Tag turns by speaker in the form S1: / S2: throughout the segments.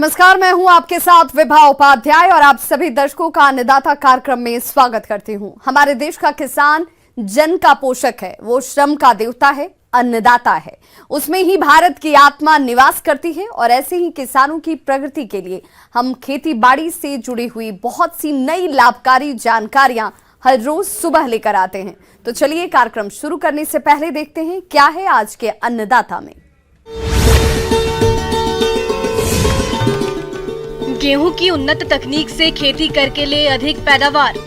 S1: नमस्कार, मैं हूं आपके साथ विभा उपाध्याय और आप सभी दर्शकों का अन्नदाता कार्यक्रम में स्वागत करती हूं। हमारे देश का किसान जन का पोषक है, वो श्रम का देवता है, अन्नदाता है। उसमें ही भारत की आत्मा निवास करती है और ऐसे ही किसानों की प्रगति के लिए हम खेती बाड़ी से जुड़ी हुई बहुत सी नई लाभकारी जानकारियां हर रोज सुबह लेकर आते हैं। तो चलिए कार्यक्रम शुरू करने से पहले देखते हैं क्या है आज के अन्नदाता में।
S2: गेहूं की उन्नत तकनीक से खेती करके ले अधिक पैदावार।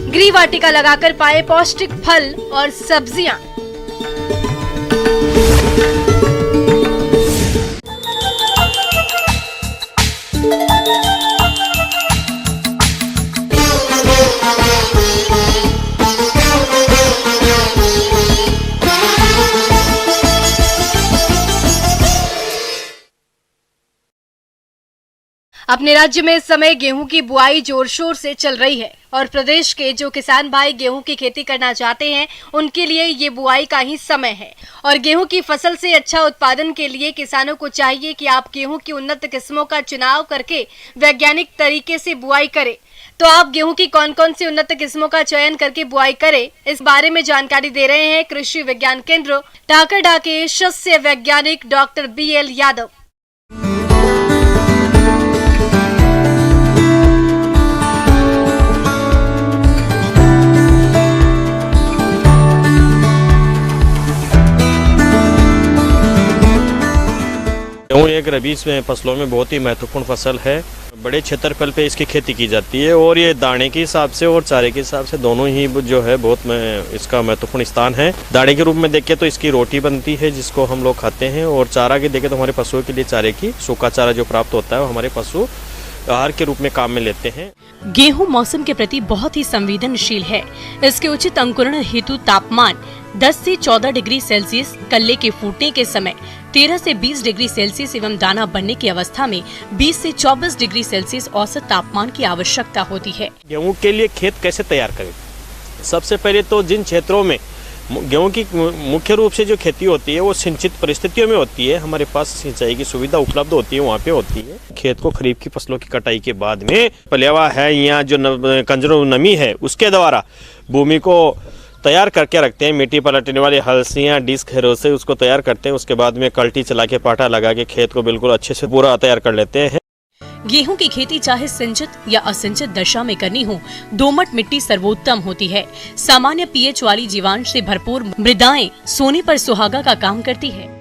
S2: गृह वाटिका लगाकर पाए पौष्टिक फल और सब्जियां। अपने राज्य में इस समय गेहूं की बुआई जोर शोर से चल रही है और प्रदेश के जो किसान भाई गेहूं की खेती करना चाहते हैं उनके लिए ये बुआई का ही समय है। और गेहूं की फसल से अच्छा उत्पादन के लिए किसानों को चाहिए कि आप गेहूं की उन्नत किस्मों का चुनाव करके वैज्ञानिक तरीके से बुआई करें। तो आप गेहूं की कौन कौन सी उन्नत किस्मों का चयन करके बुआई करें, इस बारे में जानकारी दे रहे हैं कृषि विज्ञान केंद्र टाकरडा के शस्य वैज्ञानिक डॉक्टर BL यादव।
S3: गेहूँ एक रबी फसलों में बहुत ही महत्वपूर्ण फसल है। बड़े क्षेत्रफल पे इसकी खेती की जाती है और ये दाने के हिसाब से और चारे के हिसाब से दोनों ही जो है बहुत इसका महत्वपूर्ण स्थान है। दाने के रूप में देखें तो इसकी रोटी बनती है जिसको हम लोग खाते हैं, और चारा के देखें तो हमारे पशुओं के लिए चारे की सूखा चारा जो प्राप्त होता है वो हमारे पशु आहार के रूप में काम में लेते हैं।
S2: गेहूं मौसम के प्रति बहुत ही संवेदनशील है। इसके उचित अंकुरण हेतु तापमान 10 से 14 डिग्री सेल्सियस, कल्ले के फूटने के समय 13 से 20 डिग्री सेल्सियस एवं दाना बनने की अवस्था में 20 से 24 डिग्री सेल्सियस औसत तापमान की आवश्यकता होती है।
S3: गेहूं के लिए खेत कैसे तैयार करें? सबसे पहले तो जिन क्षेत्रों में गेहूं की मुख्य रूप से जो खेती होती है वो सिंचित परिस्थितियों में होती है, हमारे पास सिंचाई की सुविधा उपलब्ध होती है, वहाँ पे होती है। खेत को खरीफ की फसलों की कटाई के बाद में पलेवा है या जो कंजरों नमी है उसके द्वारा भूमि को तैयार करके रखते हैं। मिट्टी पलटने वाले हल से या डिस्क हेरो से उसको तैयार करते हैं। उसके बाद में कल्टी चला के पाटा लगा के खेत को बिल्कुल अच्छे से पूरा तैयार कर लेते हैं।
S2: गेहूं की खेती चाहे सिंचित या असिंचित दशा में करनी हो, दोमट मिट्टी सर्वोत्तम होती है। सामान्य pH वाली जीवांश से भरपूर मृदाएं सोने पर सुहागा का काम करती है।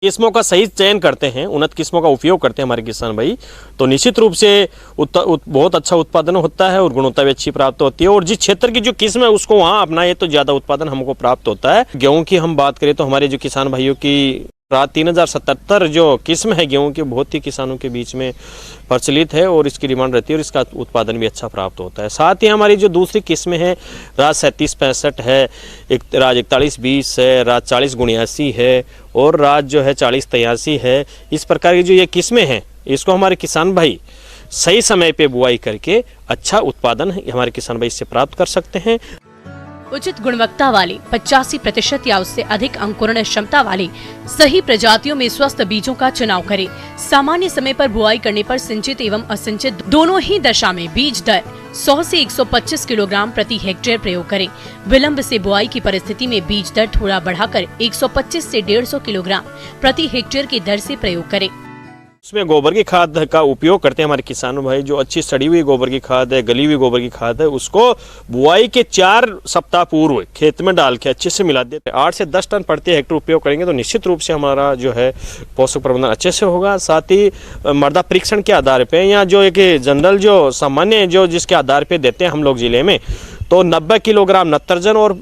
S3: किस्मों का सही चयन करते हैं, उन्नत किस्मों का उपयोग करते हैं हमारे किसान भाई, तो निश्चित रूप से बहुत अच्छा उत्पादन होता है और गुणवत्ता भी अच्छी प्राप्त होती है। और जिस क्षेत्र की जो किस्म है उसको वहाँ अपनाए तो ज्यादा उत्पादन हमको प्राप्त होता है। गेहूं की हम बात करें तो हमारे जो किसान भाइयों की 3077 जो किस्म है गेहूं की बहुत ही किसानों के बीच में प्रचलित है और इसकी डिमांड रहती है और इसका उत्पादन भी अच्छा प्राप्त होता है। साथ ही हमारी जो दूसरी किस्में हैं, राज 3765 है, राज 4120 है, राज 4079 है और राज जो है 4083 है। इस प्रकार की जो ये किस्में हैं इसको हमारे किसान भाई सही समय पे बुआई करके अच्छा उत्पादन हमारे किसान भाई इससे प्राप्त कर सकते हैं।
S2: उचित गुणवत्ता वाले 85% या उससे अधिक अंकुरण क्षमता वाले सही प्रजातियों में स्वस्थ बीजों का चुनाव करें। सामान्य समय पर बुआई करने पर सिंचित एवं असिंचित दोनों ही दशा में बीज दर 100 से 125 किलोग्राम प्रति हेक्टेयर प्रयोग करें। विलंब से बुआई की परिस्थिति में बीज दर थोड़ा बढ़ाकर 125 से 150 किलोग्राम प्रति हेक्टेयर की दर से प्रयोग करें।
S3: उसमें गोबर की खाद का उपयोग करते हैं हमारे किसान भाई। जो अच्छी सड़ी हुई गोबर की खाद है, गली हुई गोबर की खाद है, उसको बुआई के 4 सप्ताह पूर्व खेत में डाल के अच्छे से मिला देते हैं। 8 से 10 टन प्रति हेक्टेयर उपयोग करेंगे तो निश्चित रूप से हमारा जो है पोषक प्रबंधन अच्छे से होगा। साथ ही मृदा परीक्षण के आधार पे या जो एक जनरल जो सामान्य जो जिसके आधार पे देते हैं हम लोग जिले में, तो 90 किलोग्राम नत्रजन और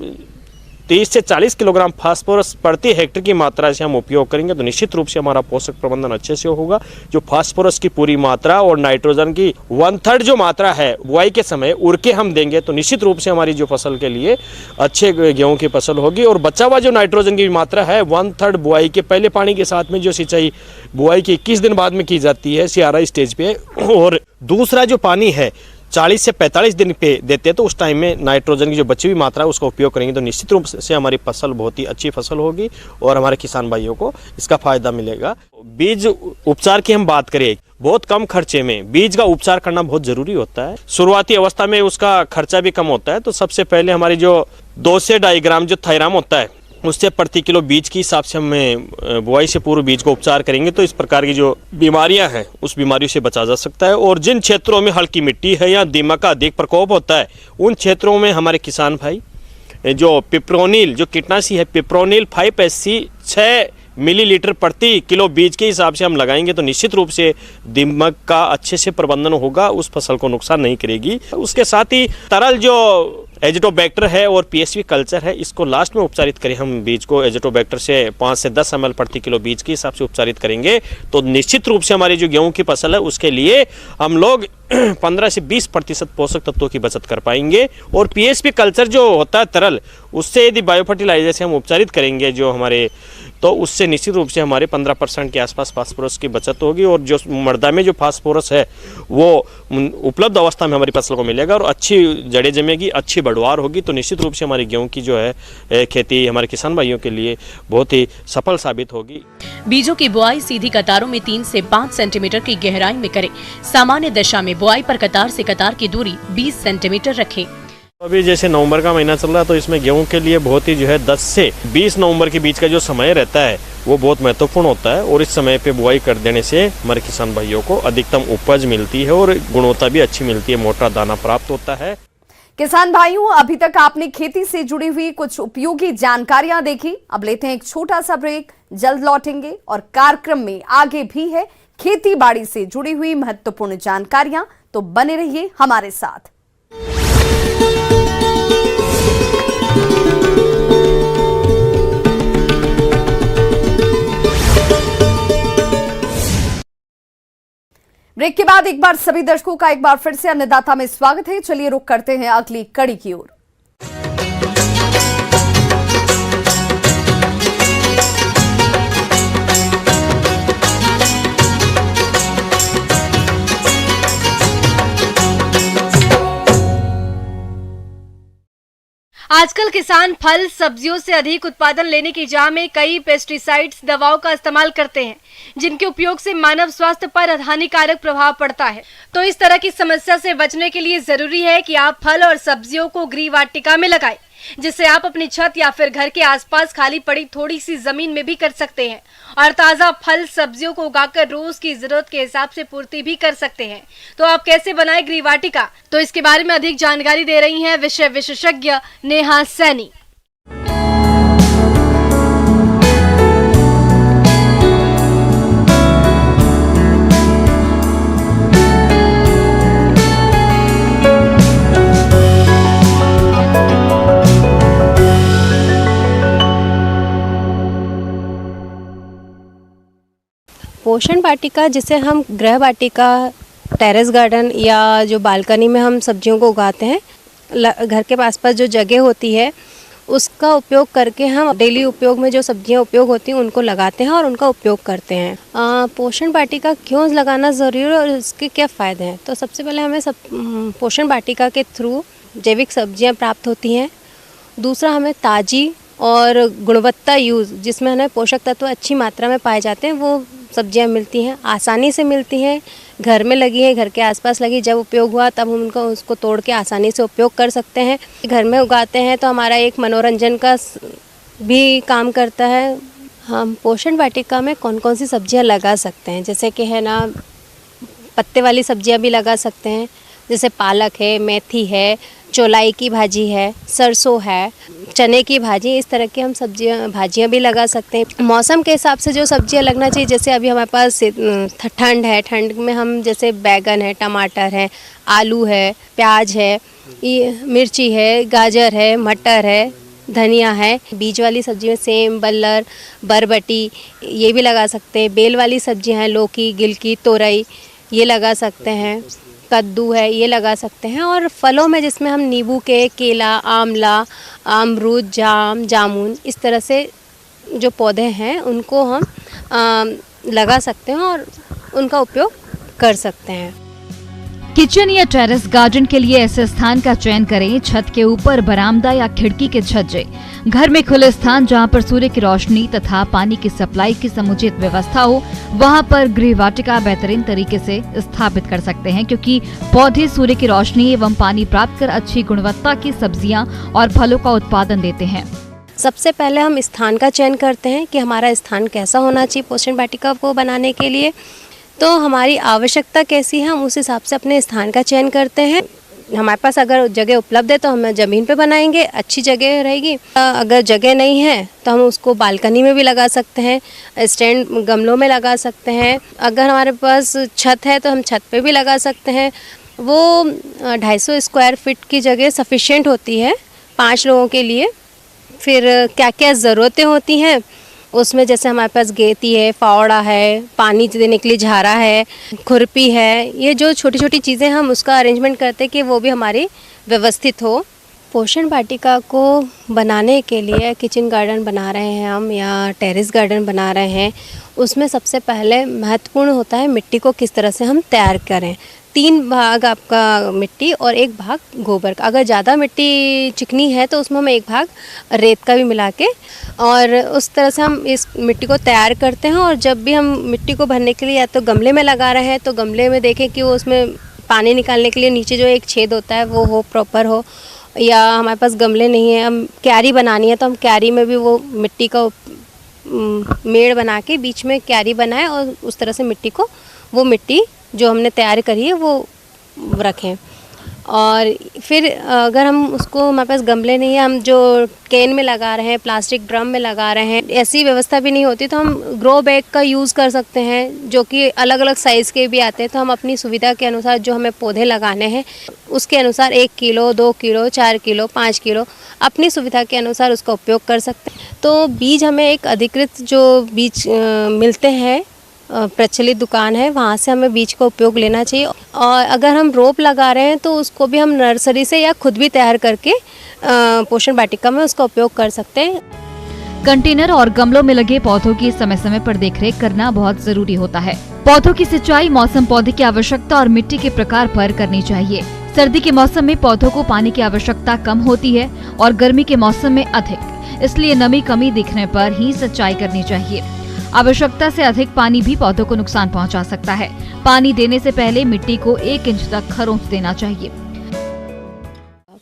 S3: 30 से 40 किलोग्राम फास्फोरस प्रति हेक्टेयर की मात्रा से हम उपयोग करेंगे तो निश्चित रूप से हमारा पोषक प्रबंधन अच्छे से होगा। जो फास्फोरस की पूरी मात्रा और नाइट्रोजन की 1/3 जो मात्रा है बुआई के समय उड़ के हम देंगे तो निश्चित रूप से हमारी जो फसल के लिए अच्छे गेहूं की फसल होगी। और बचा हुआ जो नाइट्रोजन की मात्रा है 1/3 बुआई के पहले पानी के साथ में जो सिंचाई बुआई के 21 दिन बाद में की जाती है सियारा स्टेज पे, और दूसरा जो पानी है 40 से 45 दिन पे देते हैं, तो उस टाइम में नाइट्रोजन की जो बची हुई मात्रा है उसका उपयोग करेंगे तो निश्चित रूप से हमारी फसल बहुत ही अच्छी फसल होगी और हमारे किसान भाइयों को इसका फायदा मिलेगा। बीज उपचार की हम बात करें, बहुत कम खर्चे में बीज का उपचार करना बहुत जरूरी होता है। शुरुआती अवस्था में उसका खर्चा भी कम होता है। तो सबसे पहले हमारी जो 2 से 2.5 ग्राम जो थायराम होता है उससे प्रति किलो बीज के हिसाब से हमें बुआई से पूर्व बीज को उपचार करेंगे तो इस प्रकार की जो बीमारियां हैं उस बीमारियों से बचा जा सकता है। और जिन क्षेत्रों में हल्की मिट्टी है या दीमक का अधिक प्रकोप होता है उन क्षेत्रों में हमारे किसान भाई जो पिप्रोनिल जो कीटनाशी है पिप्रोनिल 5SC 6 मिलीलीटर प्रति किलो बीज के हिसाब से हम लगाएंगे तो निश्चित रूप से दीमक का अच्छे से प्रबंधन होगा, उस फसल को नुकसान नहीं करेगी। उसके साथ ही तरल जो एजिटोबैक्टर है और PSV कल्चर है इसको लास्ट में उपचारित करें हम बीज को एजिटोबैक्टर से 5 से 10 ml प्रति किलो बीज के हिसाब से उपचारित करेंगे तो निश्चित रूप से हमारी जो गेहूं की फसल है उसके लिए हम लोग 15 से 20% पोषक तत्वों की बचत कर पाएंगे। और PSV कल्चर जो होता है तरल उससे यदि बायो फर्टिलाइजर से हम उपचारित करेंगे जो हमारे तो उससे निश्चित रूप से हमारे 15% के आसपास फास्फोरस की बचत होगी और जो मृदा में जो फास्फोरस है वो उपलब्ध अवस्था में हमारी फसल को मिलेगा और अच्छी जड़ें जमेगी, अच्छी बढ़वार होगी तो निश्चित रूप से हमारी गेहूं की जो है खेती हमारे किसान भाइयों के लिए बहुत ही सफल साबित होगी।
S4: बीजों की बुआई सीधी कतारों में 3 से 5 सेंटीमीटर की गहराई में करें। सामान्य दशा में बुआई पर कतार से कतार की दूरी 20 सेंटीमीटर रखें।
S3: अभी जैसे नवंबर का महीना चल रहा है तो इसमें गेहूं के लिए बहुत ही जो है 10 से 20 नवंबर के बीच का जो समय रहता है वो बहुत महत्वपूर्ण होता है और इस समय पे बुआई कर देने से हमारे किसान भाइयों को अधिकतम उपज मिलती है और गुणवत्ता भी अच्छी मिलती है, मोटा दाना प्राप्त होता है।
S1: किसान भाइयों, अभी तक आपने खेती से जुड़ी हुई कुछ उपयोगी जानकारियां देखी। अब लेते हैं एक छोटा सा ब्रेक, जल्द लौटेंगे और कार्यक्रम में आगे भी है खेती बाड़ी से जुड़ी हुई महत्वपूर्ण जानकारियां, तो बने रहिए हमारे साथ। ब्रेक के बाद एक बार सभी दर्शकों का एक बार फिर से अन्नदाता में स्वागत है। चलिए रुक करते हैं अगली कड़ी की ओर।
S2: आजकल किसान फल सब्जियों से अधिक उत्पादन लेने की चाह में कई पेस्टिसाइड्स दवाओं का इस्तेमाल करते हैं जिनके उपयोग से मानव स्वास्थ्य पर हानिकारक प्रभाव पड़ता है। तो इस तरह की समस्या से बचने के लिए जरूरी है कि आप फल और सब्जियों को गृह वाटिका में लगाएं, जिससे आप अपनी छत या फिर घर के आसपास खाली पड़ी थोड़ी सी जमीन में भी कर सकते हैं और ताजा फल सब्जियों को उगाकर रोज की जरूरत के हिसाब से पूर्ति भी कर सकते हैं। तो आप कैसे बनाएं गृह वाटिका, तो इसके बारे में अधिक जानकारी दे रही हैं विषय विशेषज्ञ नेहा सैनी।
S5: पोषण वाटिका, जिसे हम गृह वाटिका, टेरेस गार्डन या जो बालकनी में हम सब्जियों को उगाते हैं, घर के आसपास जो जगह होती है उसका उपयोग करके हम डेली उपयोग में जो सब्जियां उपयोग होती हैं उनको लगाते हैं और उनका उपयोग करते हैं। पोषण वाटिका क्यों लगाना ज़रूरी है और उसके क्या फ़ायदे हैं? तो सबसे पहले हमें पोषण वाटिका के थ्रू जैविक सब्जियां प्राप्त होती हैं। दूसरा, हमें ताज़ी और गुणवत्ता यूज़, जिसमें हमें पोषक तत्व अच्छी मात्रा में पाए जाते हैं, वो सब्जियां मिलती हैं, आसानी से मिलती हैं, घर में लगी है, घर के आसपास लगी, जब उपयोग हुआ तब हम उनको उसको तोड़ के आसानी से उपयोग कर सकते हैं। घर में उगाते हैं तो हमारा एक मनोरंजन का भी काम करता है। हम पोषण वाटिका में कौन कौन सी सब्जियां लगा सकते हैं, जैसे कि है ना, पत्ते वाली सब्जियां भी लगा सकते हैं, जैसे पालक है, मेथी है, चौलाई की भाजी है, सरसों है, चने की भाजी, इस तरह की हम भाजियाँ भी लगा सकते हैं। मौसम के हिसाब से जो सब्जियां लगना चाहिए, जैसे अभी हमारे पास ठंड है, ठंड में हम जैसे बैगन है, टमाटर है, आलू है, प्याज है, मिर्ची है, गाजर है, मटर है, धनिया है। बीज वाली सब्जी में सेम, बल्लर, बरबटी ये भी लगा सकते हैं। बेल वाली सब्जियां हैं, लौकी, गिलकी, तोरई ये लगा सकते हैं। कद्दू है, ये लगा सकते हैं। और फलों में जिसमें हम नींबू के, केला, आंवला, अमरूद, जाम, जामुन, इस तरह से जो पौधे हैं उनको हम लगा सकते हैं और उनका उपयोग कर सकते हैं।
S6: किचन या टेरेस गार्डन के लिए ऐसे स्थान का चयन करें छत के ऊपर, बरामदा या खिड़की के छज्जे। घर में खुले स्थान जहां पर सूर्य की रोशनी तथा पानी की सप्लाई की समुचित व्यवस्था हो, वहां पर गृह वाटिका बेहतरीन तरीके से स्थापित कर सकते हैं, क्योंकि पौधे सूर्य की रोशनी एवं पानी प्राप्त कर अच्छी गुणवत्ता की सब्जियां और फलों का उत्पादन देते हैं।
S5: सबसे पहले हम स्थान का चयन करते हैं कि हमारा स्थान कैसा होना चाहिए पोषण वाटिका को बनाने के लिए। तो हमारी आवश्यकता कैसी है, हम उस हिसाब से अपने स्थान का चयन करते हैं। हमारे पास अगर जगह उपलब्ध है तो हम ज़मीन पे बनाएंगे, अच्छी जगह रहेगी। अगर जगह नहीं है तो हम उसको बालकनी में भी लगा सकते हैं, स्टैंड गमलों में लगा सकते हैं। अगर हमारे पास छत है तो हम छत पे भी लगा सकते हैं। वो 250 स्क्वायर फीट की जगह सफिशिएंट होती है 5 लोगों के लिए। फिर क्या क्या ज़रूरतें होती हैं उसमें, जैसे हमारे पास गेती है, फावड़ा है, पानी देने के लिए झारा है, खुरपी है, ये जो छोटी छोटी चीज़ें हम उसका अरेंजमेंट करते हैं कि वो भी हमारी व्यवस्थित हो। पोषण वाटिका को बनाने के लिए किचन गार्डन बना रहे हैं हम या टेरेस गार्डन बना रहे हैं, उसमें सबसे पहले महत्वपूर्ण होता है मिट्टी को किस तरह से हम तैयार करें। 3 भाग आपका मिट्टी और 1 भाग गोबर का। अगर ज़्यादा मिट्टी चिकनी है तो उसमें हम 1 भाग रेत का भी मिला के, और उस तरह से हम इस मिट्टी को तैयार करते हैं। और जब भी हम मिट्टी को भरने के लिए या तो गमले में लगा रहे हैं तो गमले में देखें कि वो उसमें पानी निकालने के लिए नीचे जो एक छेद होता है वो हो, प्रॉपर हो। या हमारे पास गमले नहीं है, हम क्यारी बनानी है तो हम क्यारी में भी वो मिट्टी का मेड़ बना के बीच में क्यारी बनाएं और उस तरह से मिट्टी को, वो मिट्टी जो हमने तैयार करी है वो रखें। और फिर अगर हम उसको, हमारे पास गमले नहीं है, हम जो कैन में लगा रहे हैं, प्लास्टिक ड्रम में लगा रहे हैं, ऐसी व्यवस्था भी नहीं होती तो हम ग्रो बैग का यूज़ कर सकते हैं, जो कि अलग अलग साइज़ के भी आते हैं। तो हम अपनी सुविधा के अनुसार जो हमें पौधे लगाने हैं उसके अनुसार 1 किलो, 2 किलो, 4 किलो, 5 किलो अपनी सुविधा के अनुसार उसका उपयोग कर सकते हैं। तो बीज हमें एक अधिकृत जो बीज मिलते हैं, प्रचलित दुकान है, वहाँ से हमें बीज का उपयोग लेना चाहिए। और अगर हम रोप लगा रहे हैं तो उसको भी हम नर्सरी से या खुद भी तैयार करके पोषण वाटिका में उसका उपयोग कर सकते हैं।
S6: कंटेनर और गमलों में लगे पौधों की समय समय पर देखरेख करना बहुत जरूरी होता है। पौधों की सिंचाई मौसम, पौधे की आवश्यकता और मिट्टी के प्रकार पर करनी चाहिए। सर्दी के मौसम में पौधों को पानी की आवश्यकता कम होती है और गर्मी के मौसम में अधिक, इसलिए नमी कमी दिखने पर ही सिंचाई करनी चाहिए। आवश्यकता से अधिक पानी भी पौधों को नुकसान पहुंचा सकता है। पानी देने से पहले मिट्टी को 1 इंच तक खरोंच देना चाहिए।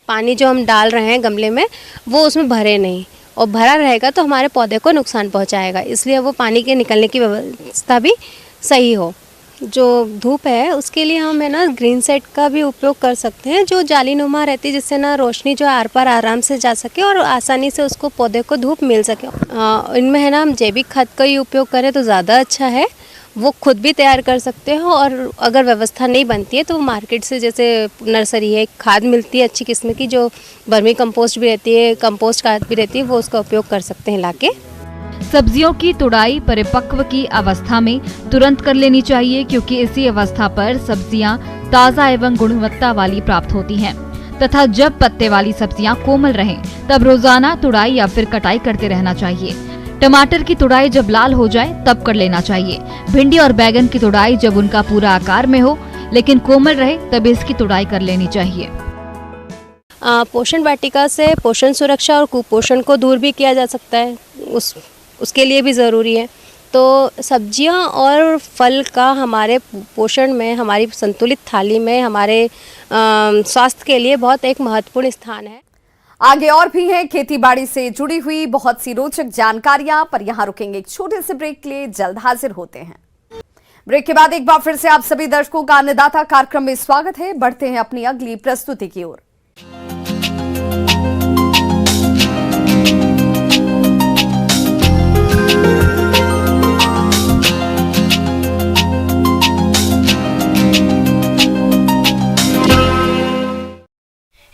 S5: पानी जो हम डाल रहे हैं गमले में वो उसमें भरे नहीं, और भरा रहेगा तो हमारे पौधे को नुकसान पहुंचाएगा, इसलिए वो पानी के निकलने की व्यवस्था भी सही हो। जो धूप है उसके लिए हम है ना ग्रीन सेट का भी उपयोग कर सकते हैं, जो जालीनुमा रहती है, जिससे ना रोशनी जो आर पार आराम से जा सके और आसानी से उसको पौधे को धूप मिल सके। इनमें है ना हम जैविक खाद का ही उपयोग करें तो ज़्यादा अच्छा है। वो खुद भी तैयार कर सकते हो, और अगर व्यवस्था नहीं बनती है तो मार्केट से, जैसे नर्सरी है, खाद मिलती है अच्छी किस्म की, जो वर्मी कंपोस्ट भी रहती है, कंपोस्ट खाद भी रहती है, वो उसका उपयोग कर सकते हैं लाके।
S6: सब्जियों की तुड़ाई परिपक्व की अवस्था में तुरंत कर लेनी चाहिए, क्योंकि इसी अवस्था पर सब्जियां ताज़ा एवं गुणवत्ता वाली प्राप्त होती हैं, तथा जब पत्ते वाली सब्जियां कोमल रहें तब रोजाना तुड़ाई या फिर कटाई करते रहना चाहिए। टमाटर की तुड़ाई जब लाल हो जाए तब कर लेना चाहिए। भिंडी और बैगन की तुड़ाई जब उनका पूरा आकार में हो लेकिन कोमल रहे तब इसकी तुड़ाई कर लेनी चाहिए।
S5: पोषण वाटिका से पोषण सुरक्षा और कुपोषण को दूर भी किया जा सकता है, उसके लिए भी ज़रूरी है। तो सब्जियां और फल का हमारे पोषण में, हमारी संतुलित थाली में, हमारे स्वास्थ्य के लिए बहुत एक महत्वपूर्ण स्थान है।
S1: आगे और भी है खेती बाड़ी से जुड़ी हुई बहुत सी रोचक जानकारियां, पर यहां रुकेंगे एक छोटे से ब्रेक के लिए, जल्द हाजिर होते हैं। ब्रेक के बाद एक बार फिर से आप सभी दर्शकों का अन्नदाता कार्यक्रम में स्वागत है। बढ़ते हैं अपनी अगली प्रस्तुति की ओर।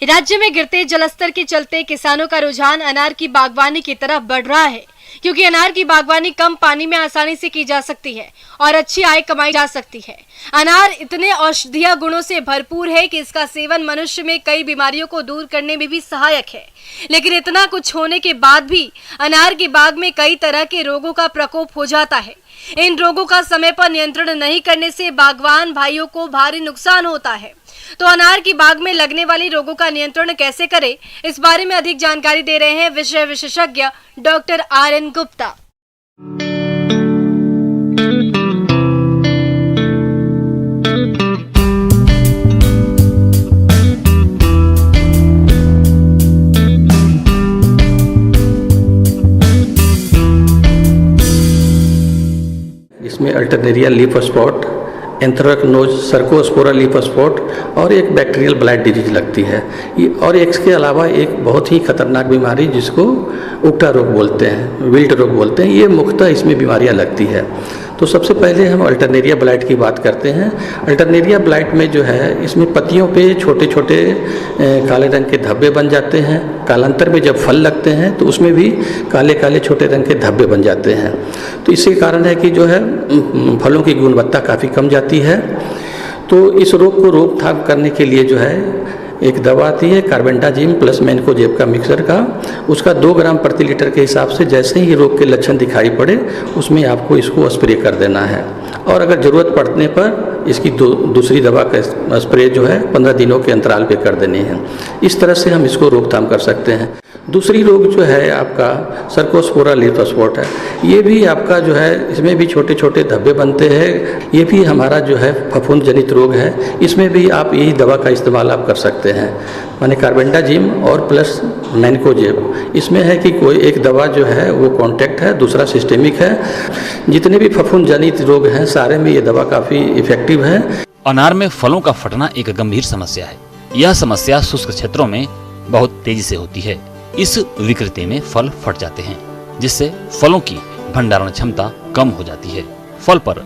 S2: राज्य में गिरते जलस्तर के चलते किसानों का रुझान अनार की बागवानी की तरफ बढ़ रहा है, क्योंकि अनार की बागवानी कम पानी में आसानी से की जा सकती है और अच्छी आय कमाई जा सकती है। अनार इतने औषधीय गुणों से भरपूर है कि इसका सेवन मनुष्य में कई बीमारियों को दूर करने में भी सहायक है। लेकिन इतना कुछ होने के बाद भी अनार की बाग में कई तरह के रोगों का प्रकोप हो जाता है। इन रोगों का समय पर नियंत्रण नहीं करने से बागवान भाइयों को भारी नुकसान होता है। तो अनार की बाग में लगने वाली रोगों का नियंत्रण कैसे करें, इस बारे में अधिक जानकारी दे रहे हैं विषय विशेषज्ञ डॉक्टर RN गुप्ता।
S7: इसमें alternaria leaf spot, anthracnose, cercospora leaf spot और एक बैक्टीरियल ब्लाइट डिजीज लगती है। और इसके अलावा एक बहुत ही खतरनाक बीमारी जिसको उक्टा रोग बोलते हैं, विल्ट रोग बोलते हैं, ये मुख्यतः इसमें बीमारियां लगती है। तो सबसे पहले हम अल्टरनेरिया ब्लाइट की बात करते हैं। अल्टरनेरिया ब्लाइट में जो है, इसमें पत्तियों पे छोटे छोटे काले रंग के धब्बे बन जाते हैं। कालांतर में जब फल लगते हैं तो उसमें भी काले काले छोटे रंग के धब्बे बन जाते हैं। तो इसके कारण है कि जो है फलों की गुणवत्ता काफ़ी कम जाती है। तो इस रोग को रोकथाम करने के लिए जो है एक दवा आती है कार्बेंडाजिम प्लस मैनकोजेब का मिक्सर का, उसका 2 ग्राम प्रति लीटर के हिसाब से जैसे ही रोग के लक्षण दिखाई पड़े उसमें आपको इसको स्प्रे कर देना है। और अगर ज़रूरत पड़ने पर इसकी दूसरी दवा का स्प्रे जो है 15 दिनों के अंतराल पे कर देनी है। इस तरह से हम इसको रोकथाम कर सकते हैं। दूसरी रोग जो है आपका सर्कोस्पोरा लीफ स्पॉट है। ये भी आपका जो है, इसमें भी छोटे छोटे धब्बे बनते हैं। ये भी हमारा जो है फफूंद जनित रोग है। इसमें भी आप यही दवा का इस्तेमाल आप कर सकते हैं, माने कार्बेंडाजिम और प्लस मैनकोजेब। इसमें है कि कोई एक दवा जो है वो कॉन्टैक्ट है, दूसरा सिस्टेमिक है। जितने भी फफूंद जनित रोग हैं सारे में ये दवा काफ़ी इफेक्टिव है।
S8: अनार में फलों का फटना एक गंभीर समस्या है। यह समस्या शुष्क क्षेत्रों में बहुत तेजी से होती है। इस विकृति में फल फट जाते हैं, जिससे फलों की भंडारण क्षमता कम हो जाती है। फल पर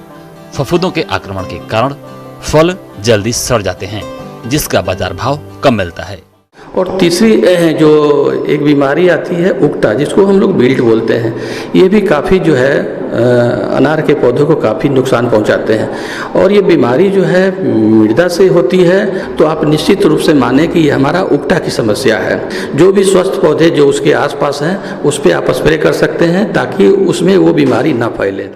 S8: फफूंदों के आक्रमण के कारण फल जल्दी सड़ जाते हैं, जिसका बाजार भाव कम मिलता है।
S7: और तीसरी जो एक बीमारी आती है उक्टा, जिसको हम लोग विल्ट बोलते हैं, ये भी काफ़ी जो है अनार के पौधों को काफ़ी नुकसान पहुंचाते हैं। और ये बीमारी जो है मृदा से होती है, तो आप निश्चित रूप से माने कि ये हमारा उक्टा की समस्या है। जो भी स्वस्थ पौधे जो उसके आसपास हैं उस पर आप स्प्रे कर सकते हैं ताकि उसमें वो बीमारी ना फैले।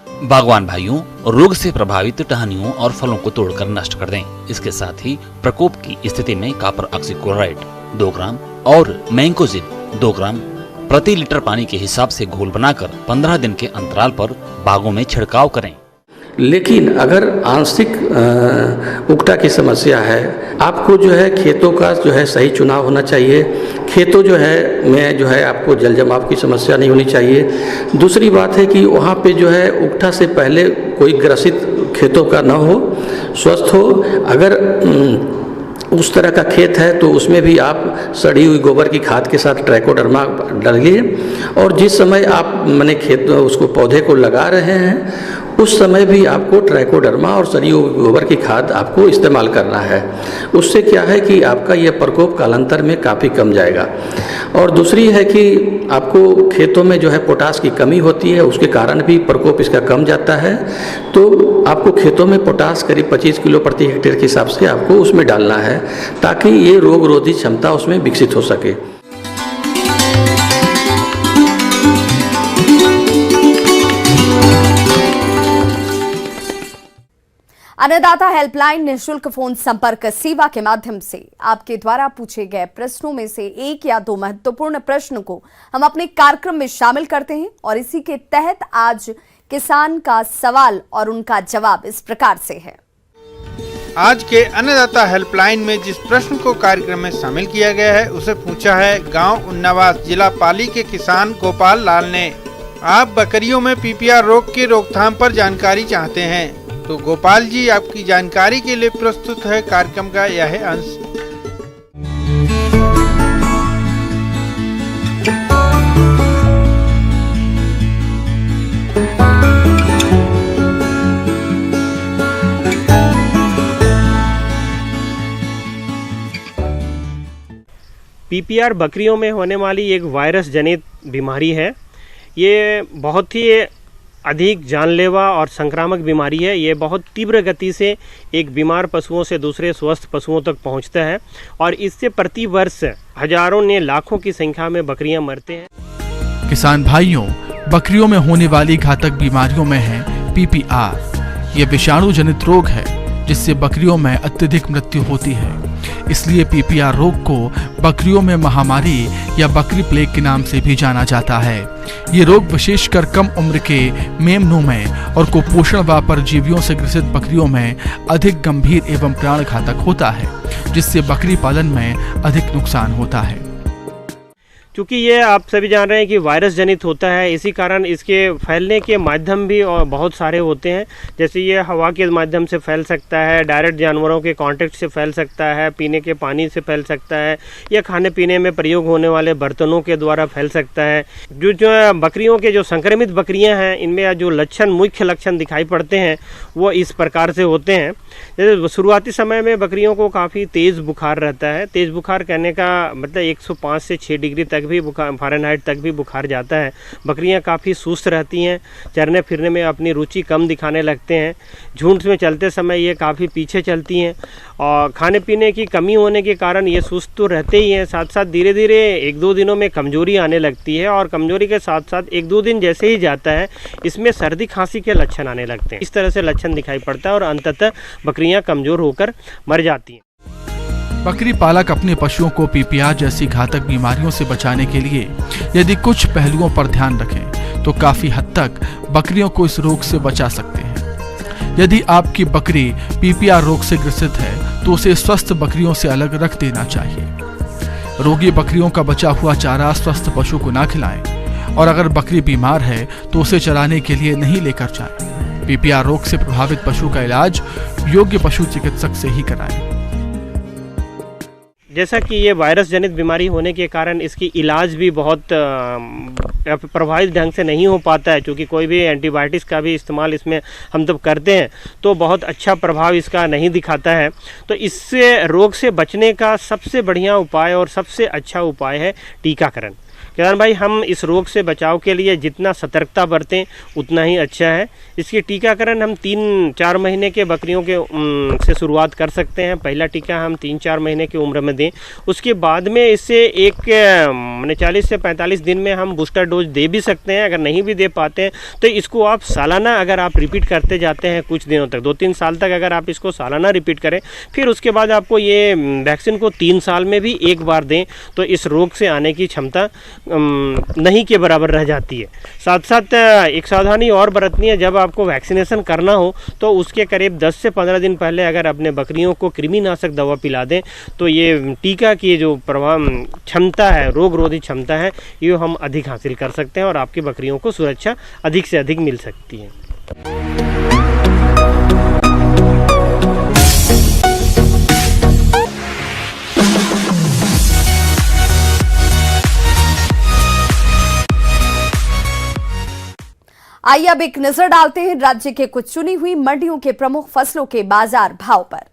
S8: बागवान भाइयों, रोग से प्रभावित टहनियों और फलों को तोड़कर नष्ट कर दें। इसके साथ ही प्रकोप की स्थिति में कॉपर ऑक्सीक्लोराइड 2 ग्राम और मैंकोजेब 2 ग्राम प्रति लीटर पानी के हिसाब से घोल बनाकर 15 दिन के अंतराल पर बागों में छिड़काव करें।
S7: लेकिन अगर आंशिक उक्टा की समस्या है, आपको जो है खेतों का जो है सही चुनाव होना चाहिए। खेतों जो है में जो है आपको जल जमाव की समस्या नहीं होनी चाहिए। दूसरी बात है कि वहाँ पे जो है उक्टा से पहले कोई ग्रसित खेतों का ना हो, स्वस्थ हो। अगर उस तरह का खेत है तो उसमें भी आप सड़ी हुई गोबर की खाद के साथ ट्राइकोडर्मा डालिए। और जिस समय आप मैंने खेत उसको पौधे को लगा रहे हैं उस समय भी आपको ट्राइकोडर्मा और सड़ी हुई गोबर की खाद आपको इस्तेमाल करना है। उससे क्या है कि आपका यह प्रकोप कालांतर में काफ़ी कम जाएगा। और दूसरी है कि आपको खेतों में जो है पोटास की कमी होती है, उसके कारण भी प्रकोप इसका कम जाता है। तो आपको खेतों में पोटास करीब 25 किलो प्रति हेक्टेयर के हिसाब से आपको उसमें डालना है ताकि ये रोग रोधी क्षमता उसमें विकसित हो सके।
S1: अन्नदाता हेल्पलाइन निःशुल्क फोन संपर्क सेवा के माध्यम से आपके द्वारा पूछे गए प्रश्नों में से 1 या 2 महत्वपूर्ण प्रश्न को हम अपने कार्यक्रम में शामिल करते हैं। और इसी के तहत आज किसान का सवाल और उनका जवाब इस प्रकार से है।
S9: आज के अन्नदाता हेल्पलाइन में जिस प्रश्न को कार्यक्रम में शामिल किया गया है उसे पूछा है गांव उन्नावास जिला पाली के किसान गोपाल लाल ने। आप बकरियों में पीपीआर रोग के रोकथाम पर जानकारी चाहते हैं, तो गोपाल जी आपकी जानकारी के लिए प्रस्तुत है कार्यक्रम का यह अंश।
S3: पीपीआर बकरियों में होने वाली एक वायरस जनित बीमारी है। ये बहुत ही अधिक जानलेवा और संक्रामक बीमारी है। ये बहुत तीव्र गति से एक बीमार पशुओं से दूसरे स्वस्थ पशुओं तक पहुंचता है और इससे प्रति वर्ष हजारों ने लाखों की संख्या में बकरियां मरते हैं।
S10: किसान भाइयों, बकरियों में होने वाली घातक बीमारियों में है पीपीआर। ये विषाणु जनित रोग है जिससे बकरियों में अत्यधिक मृत्यु होती है। इसलिए पीपीआर रोग को बकरियों में महामारी या बकरी प्लेग के नाम से भी जाना जाता है। ये रोग विशेषकर कम उम्र के मेमनों में और कुपोषण व परजीवियों से ग्रसित बकरियों में अधिक गंभीर एवं प्राण घातक होता है, जिससे बकरी पालन में अधिक नुकसान होता है।
S3: क्योंकि ये आप सभी जान रहे हैं कि वायरस जनित होता है, इसी कारण इसके फैलने के माध्यम भी और बहुत सारे होते हैं। जैसे ये हवा के माध्यम से फैल सकता है, डायरेक्ट जानवरों के कांटेक्ट से फैल सकता है, पीने के पानी से फैल सकता है, या खाने पीने में प्रयोग होने वाले बर्तनों के द्वारा फैल सकता है। जो बकरियों के जो संक्रमित बकरियां हैं, इनमें जो लक्षण मुख्य लक्षण दिखाई पड़ते हैं वो इस प्रकार से होते हैं। जैसे शुरुआती समय में बकरियों को काफ़ी तेज़ बुखार रहता है। तेज़ बुखार कहने का मतलब 105 से 6 डिग्री तक भी बुखार, फ़ारेनहाइट तक भी बुखार जाता है। बकरियां काफ़ी सुस्त रहती हैं, चरने फिरने में अपनी रुचि कम दिखाने लगते हैं। झुंड में चलते समय ये काफ़ी पीछे चलती हैं और खाने पीने की कमी होने के कारण ये सुस्त तो रहते ही हैं, साथ साथ धीरे धीरे 1-2 दिनों में कमजोरी आने लगती है और कमजोरी के साथ साथ 1-2 दिन जैसे ही जाता है इसमें सर्दी खांसी के लक्षण आने लगते हैं। इस तरह से लक्षण दिखाई पड़ता है और अंततः बकरियां कमज़ोर होकर मर जाती हैं।
S10: बकरी पालक अपने पशुओं को पीपीआर जैसी घातक बीमारियों से बचाने के लिए यदि कुछ पहलुओं पर ध्यान रखें तो काफ़ी हद तक बकरियों को इस रोग से बचा सकते हैं। यदि आपकी बकरी पीपीआर रोग से ग्रसित है तो उसे स्वस्थ बकरियों से अलग रख देना चाहिए। रोगी बकरियों का बचा हुआ चारा स्वस्थ पशु को ना खिलाएं और अगर बकरी बीमार है तो उसे चराने के लिए नहीं लेकर जाएं। पीपीआर रोग से प्रभावित पशु का इलाज योग्य पशु चिकित्सक से ही कराएं।
S3: जैसा कि ये वायरस जनित बीमारी होने के कारण इसकी इलाज भी बहुत प्रभावित ढंग से नहीं हो पाता है, क्योंकि कोई भी एंटीबायोटिक्स का भी इस्तेमाल इसमें हम जब करते हैं तो बहुत अच्छा प्रभाव इसका नहीं दिखाता है। तो इससे रोग से बचने का सबसे बढ़िया उपाय और सबसे अच्छा उपाय है टीकाकरण। किसान भाई, हम इस रोग से बचाव के लिए जितना सतर्कता बरतें उतना ही अच्छा है। इसकी टीकाकरण हम 3-4 महीने के बकरियों के से शुरुआत कर सकते हैं। पहला टीका हम 3-4 महीने की उम्र में दें। उसके बाद में इससे 40 से 45 दिन में हम बूस्टर डोज दे भी सकते हैं। अगर नहीं भी दे पाते हैं तो इसको आप सालाना अगर आप रिपीट करते जाते हैं कुछ दिनों तक, 2-3 साल तक अगर आप इसको सालाना रिपीट करें, फिर उसके बाद आपको ये वैक्सीन को 3 साल में भी एक बार दें तो इस रोग से आने की क्षमता नहीं के बराबर रह जाती है। साथ साथ एक सावधानी और बरतनी है, जब आपको वैक्सीनेशन करना हो तो उसके करीब 10 से 15 दिन पहले अगर अपने बकरियों को कृमिनाशक दवा पिला दें तो ये टीका की जो प्रभाव क्षमता है, रोग रोधी क्षमता है, ये हम अधिक हासिल कर सकते हैं और आपकी बकरियों को सुरक्षा अधिक से अधिक मिल सकती है।
S1: आइए अब एक नजर डालते हैं राज्य के कुछ चुनी हुई मंडियों के प्रमुख फसलों के बाजार भाव पर।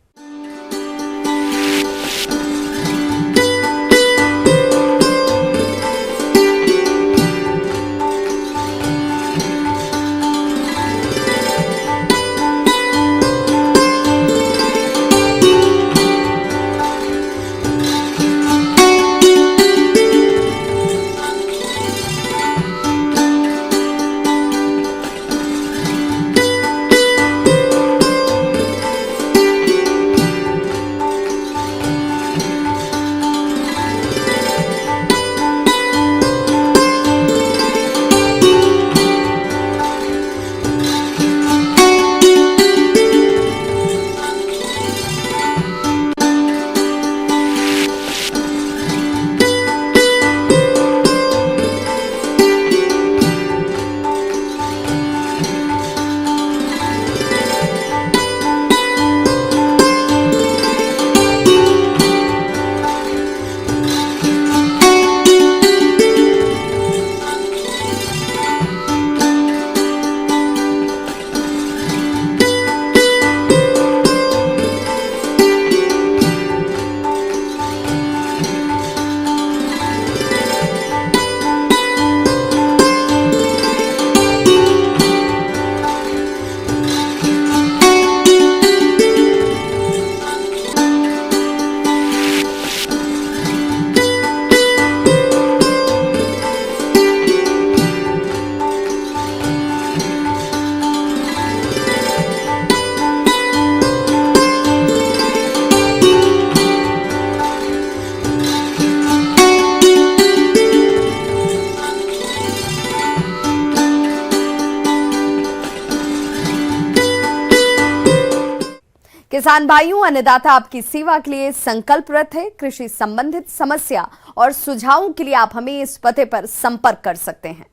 S1: किसान भाइयों, अन्नदाता आपकी सेवा के लिए संकल्परत है। कृषि संबंधित समस्या और सुझावों के लिए आप हमें इस पते पर संपर्क कर सकते हैं।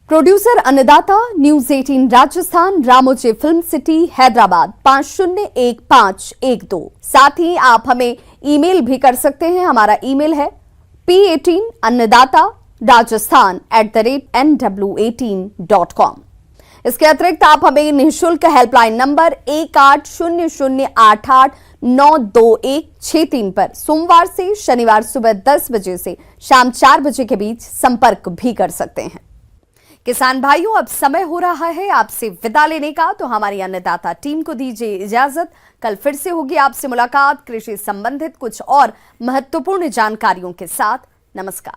S1: प्रोड्यूसर अन्नदाता, news 18 Rajasthan, Ramoji film city, Hyderabad 501512। साथ ही आप हमें ईमेल भी कर सकते हैं। हमारा ईमेल है p18annadaata@nw18.com। इसके अतिरिक्त आप हमें निःशुल्क हेल्पलाइन नंबर 180088922163 पर सोमवार से शनिवार सुबह 10 बजे से शाम 4 बजे के बीच संपर्क भी कर सकते हैं। किसान भाइयों, अब समय हो रहा है आपसे विदा लेने का, तो हमारी अन्नदाता टीम को दीजिए इजाजत। कल फिर से होगी आपसे मुलाकात कृषि संबंधित कुछ और महत्वपूर्ण जानकारियों के साथ। नमस्कार।